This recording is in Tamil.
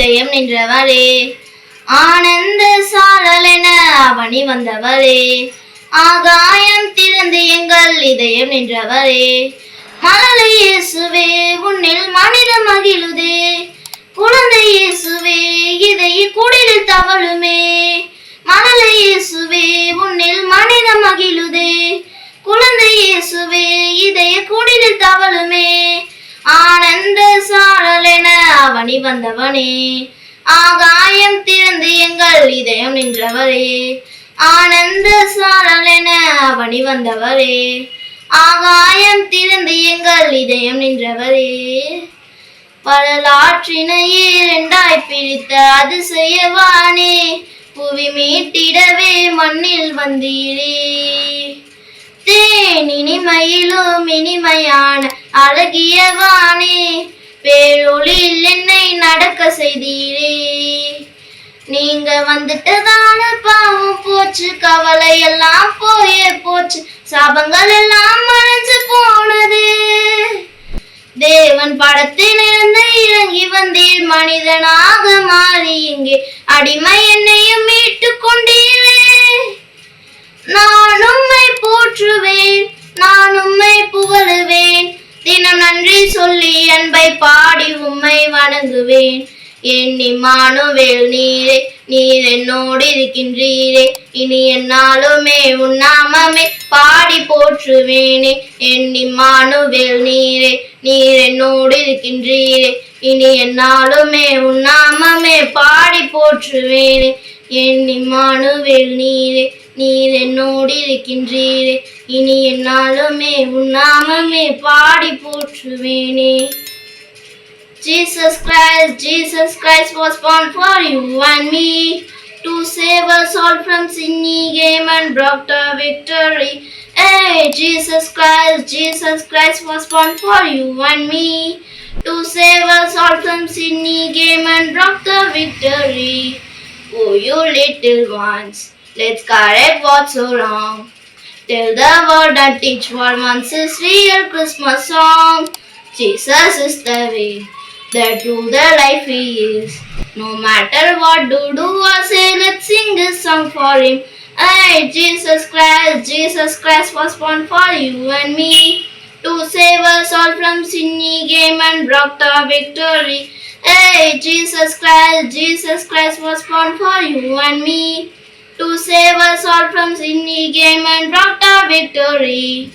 இதயம் நின்றவரே. ஆனந்த சாரலென அவனி வந்தவரே. ஆகாயம் திறந்து எங்கள் இதயம் நின்றவரே. மழலை இயேசுவே உன்னில் மனிதம் மகிழுதே. குழந்தை இயேசுவே இதய குடிலில் தவழுமே. மழலை இயேசுவே உன்னில் மனிதம் மகிழுதே. குழந்தை இயேசுவே இதய குடிலில் தவழுமே. ஆனந்த சாரலென அவனி வந்தவனே. ஆகாயம் திறந்து எங்கள் இதயம் நின்றவரே. ஆனந்த சாரலென அவனி வந்தவரே. ஆகாயம் திறந்து எங்கள் இதயம் நின்றவரே. வரலாற்றினையே இரண்டாய் பிரித்த அதிசயவானே. புவி மீட்டிடவே மண்ணில் வந்தீரே. தேன் இனிமையிலும் இனிமையான அழகியவானே. பேரொளியில் என்னை நடக்க செய்தீரே. நீங்க வந்துட்டதான பாவம் போச்சு. கவலை எல்லாம் போயே போச்சு. சாபங்கள் எல்லாம் மறைஞ்சு போனது. தேவன் படத்திலிருந்து இறங்கி வந்தீர். மனிதனாக மாறி இங்கே அடிமை என்னையும் மீட்டு கொண்டீரே. நான் உம்மை போற்றுவேன், நான் உம்மை புகழுவேன். தினம் நன்றி சொல்லி அன்பை பாடி உம்மை வணங்குவேன். என் இம்மானுவேல் நீரே, நீர் என்னோடு இருக்கின்றீரே. இனி என்னாலுமே உன் நாமமே பாடி போற்றுவேனே. என் இம்மானுவேல் நீரே, நீர் என்னோடு இருக்கின்றீரே. இனி என்னாலுமே உன் நாமமே பாடி போற்றுவேனே. என் இம்மானுவேல் நீரே, நீர் என்னோடு இருக்கின்றீரே. இனி என்னாலுமே உன் நாமமே பாடி போற்றுவேனே. Jesus Christ was born for you and me, to save us all from sin he came and brought a victory. Hey, Jesus Christ was born for you and me, to save us all from sin he came and brought the victory. Oh, you little ones, let's correct what's so wrong. Tell the world and teach what once is real Christmas song. Jesus is the way, the truth, the life he is. No matter what do or say, let's sing this song for him. Hey, Jesus Christ was born for you and me, to save us all from sin he came and brought the victory. Hey, Jesus Christ was born for you and me, to save us all from sin he came and brought the victory.